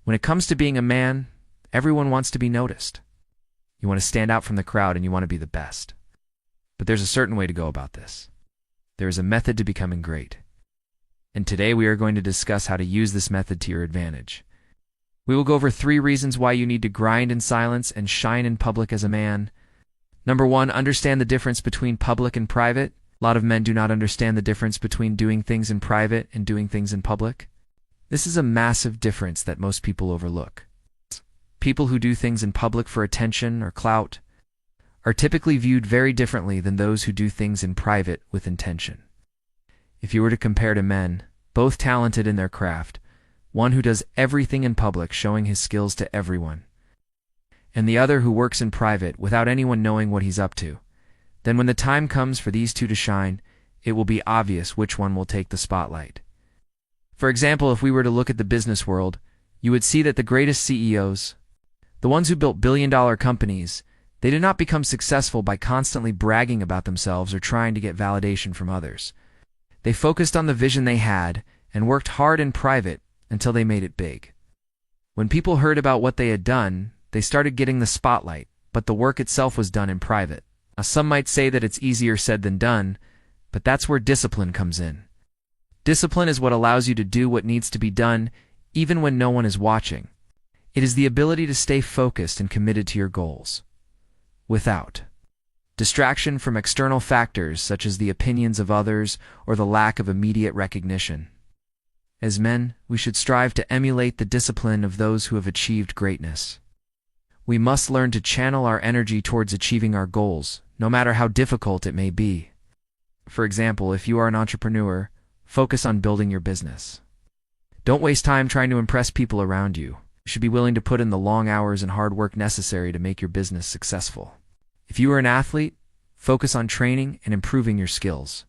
When it comes to being a man, everyone wants to be noticed. You want to stand out from the crowd and you want to be the best. But there's a certain way to go about this. There is a method to becoming great. And today we are going to discuss how to use this method to your advantage. We will go over 3 reasons why you need to grind in silence and shine in public as a man. Number 1, understand the difference between public and private. A lot of men do not understand the difference between doing things in private and doing things in public. This is a massive difference that most people overlook. People who do things in public for attention or clout are typically viewed very differently than those who do things in private with intention. If you were to compare to men, both talented in their craft, one who does everything in public showing his skills to everyone, and the other who works in private without anyone knowing what he's up to, then when the time comes for these two to shine, it will be obvious which one will take the spotlight. For example, if we were to look at the business world, you would see that the greatest CEOs, the ones who built billion-dollar companies, they did not become successful by constantly bragging about themselves or trying to get validation from others. They focused on the vision they had and worked hard in private until they made it big. When people heard about what they had done, they started getting the spotlight, but the work itself was done in private. Now, some might say that it's easier said than done, but that's where discipline comes in. Discipline is what allows you to do what needs to be done even when no one is watching. It is the ability to stay focused and committed to your goals, without distraction from external factors such as the opinions of others or the lack of immediate recognition. As men, we should strive to emulate the discipline of those who have achieved greatness. We must learn to channel our energy towards achieving our goals, no matter how difficult it may be. For example, if you are an entrepreneur, focus on building your business. Don't waste time trying to impress people around you. You should be willing to put in the long hours and hard work necessary to make your business successful. If you are an athlete, focus on training and improving your skills.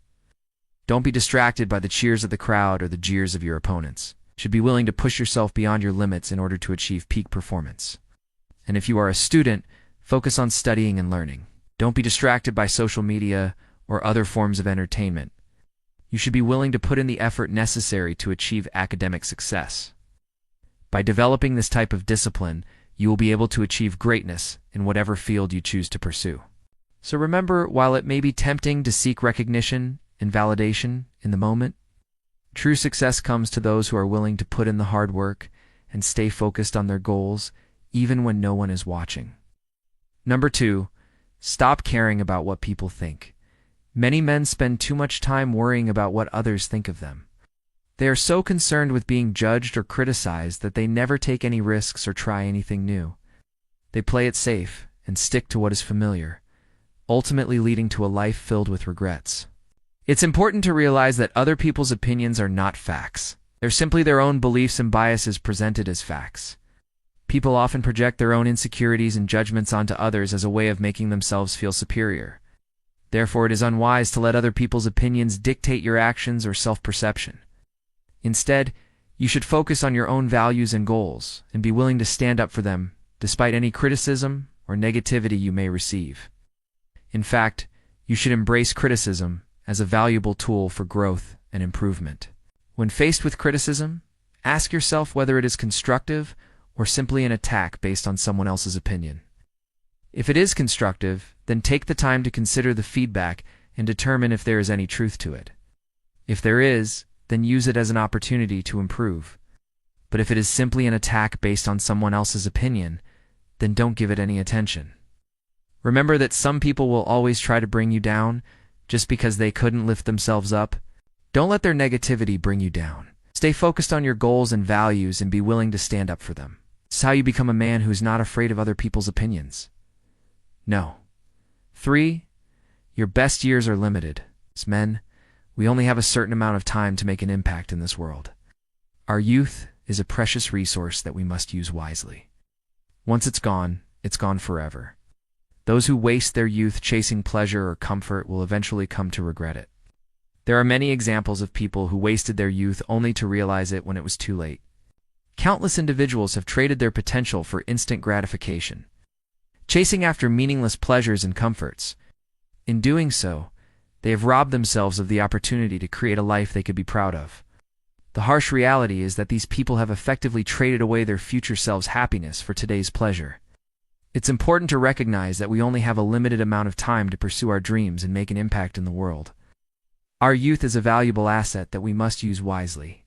Don't be distracted by the cheers of the crowd or the jeers of your opponents. You should be willing to push yourself beyond your limits in order to achieve peak performance. And if you are a student, focus on studying and learning. Don't be distracted by social media or other forms of entertainment. You should be willing to put in the effort necessary to achieve academic success. By developing this type of discipline, you will be able to achieve greatness in whatever field you choose to pursue. So remember, while it may be tempting to seek recognition and validation in the moment, true success comes to those who are willing to put in the hard work and stay focused on their goals even when no one is watching. Number 2, stop caring about what people think. Many men spend too much time worrying about what others think of them. They are so concerned with being judged or criticized that they never take any risks or try anything new. They play it safe and stick to what is familiar, ultimately leading to a life filled with regrets. It's important to realize that other people's opinions are not facts. They're simply their own beliefs and biases presented as facts. People often project their own insecurities and judgments onto others as a way of making themselves feel superior. Therefore, it is unwise to let other people's opinions dictate your actions or self-perception. Instead, you should focus on your own values and goals and be willing to stand up for them despite any criticism or negativity you may receive. In fact, you should embrace criticism as a valuable tool for growth and improvement. When faced with criticism, ask yourself whether it is constructive or simply an attack based on someone else's opinion. If it is constructive, then take the time to consider the feedback and determine if there is any truth to it. If there is, then use it as an opportunity to improve. But if it is simply an attack based on someone else's opinion, then don't give it any attention. Remember that some people will always try to bring you down just because they couldn't lift themselves up. Don't let their negativity bring you down. Stay focused on your goals and values and be willing to stand up for them. It's how you become a man who is not afraid of other people's opinions. No. 3, your best years are limited. As men, we only have a certain amount of time to make an impact in this world. Our youth is a precious resource that we must use wisely. Once it's gone forever. Those who waste their youth chasing pleasure or comfort will eventually come to regret it. There are many examples of people who wasted their youth only to realize it when it was too late. Countless individuals have traded their potential for instant gratification, chasing after meaningless pleasures and comforts. In doing so, they have robbed themselves of the opportunity to create a life they could be proud of. The harsh reality is that these people have effectively traded away their future selves' happiness for today's pleasure. It's important to recognize that we only have a limited amount of time to pursue our dreams and make an impact in the world. Our youth is a valuable asset that we must use wisely.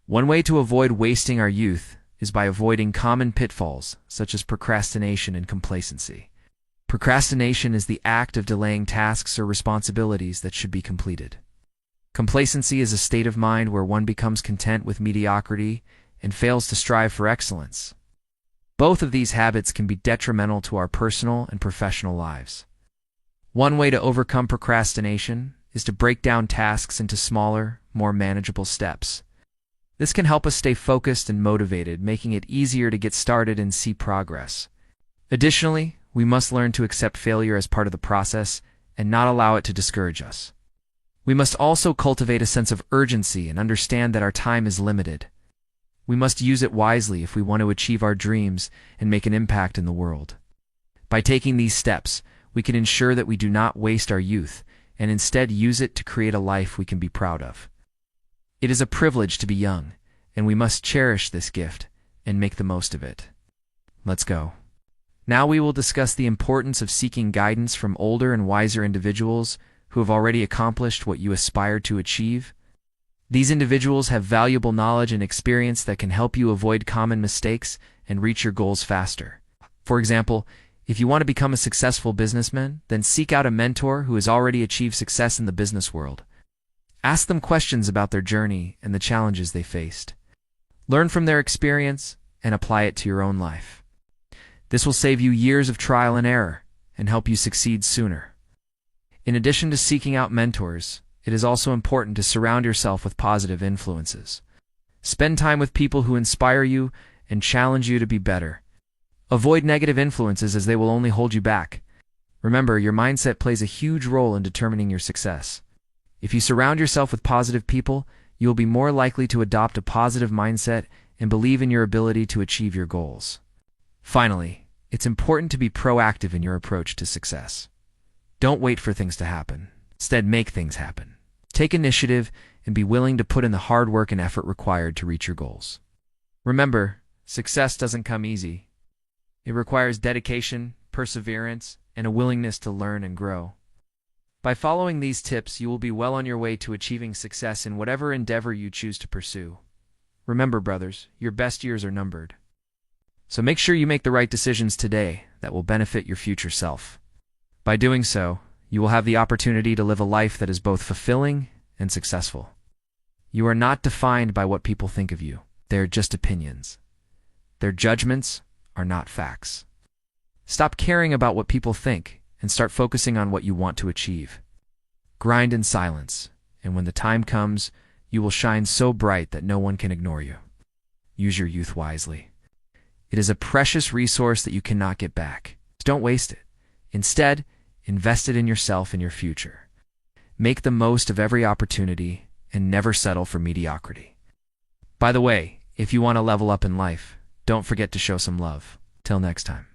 One way to avoid wasting our youth is by avoiding common pitfalls such as procrastination and complacency. Procrastination is the act of delaying tasks or responsibilities that should be completed. Complacency is a state of mind where one becomes content with mediocrity and fails to strive for excellence. Both of these habits can be detrimental to our personal and professional lives. One way to overcome procrastination is to break down tasks into smaller, more manageable steps. This can help us stay focused and motivated, making it easier to get started and see progress. Additionally, we must learn to accept failure as part of the process and not allow it to discourage us. We must also cultivate a sense of urgency and understand that our time is limited. We must use it wisely if we want to achieve our dreams and make an impact in the world. By taking these steps, we can ensure that we do not waste our youth and instead use it to create a life we can be proud of. It is a privilege to be young, and we must cherish this gift and make the most of it. Let's go. Now we will discuss the importance of seeking guidance from older and wiser individuals who have already accomplished what you aspire to achieve. These individuals have valuable knowledge and experience that can help you avoid common mistakes and reach your goals faster. For example, if you want to become a successful businessman, then seek out a mentor who has already achieved success in the business world. Ask them questions about their journey and the challenges they faced. Learn from their experience and apply it to your own life. This will save you years of trial and error and help you succeed sooner. In addition to seeking out mentors, it is also important to surround yourself with positive influences. Spend time with people who inspire you and challenge you to be better. Avoid negative influences as they will only hold you back. Remember, your mindset plays a huge role in determining your success. If you surround yourself with positive people, you will be more likely to adopt a positive mindset and believe in your ability to achieve your goals. Finally, it's important to be proactive in your approach to success. Don't wait for things to happen. Instead, make things happen. Take initiative and be willing to put in the hard work and effort required to reach your goals. Remember, success doesn't come easy. It requires dedication, perseverance, and a willingness to learn and grow. By following these tips, you will be well on your way to achieving success in whatever endeavor you choose to pursue. Remember, brothers, your best years are numbered. So make sure you make the right decisions today that will benefit your future self. By doing so, you will have the opportunity to live a life that is both fulfilling and successful. You are not defined by what people think of you. They are just opinions. Their judgments are not facts. Stop caring about what people think and start focusing on what you want to achieve. Grind in silence, and when the time comes, you will shine so bright that no one can ignore you. Use your youth wisely. It is a precious resource that you cannot get back. Don't waste it. Instead, invest it in yourself and your future. Make the most of every opportunity and never settle for mediocrity. By the way, if you want to level up in life, don't forget to show some love. Till next time.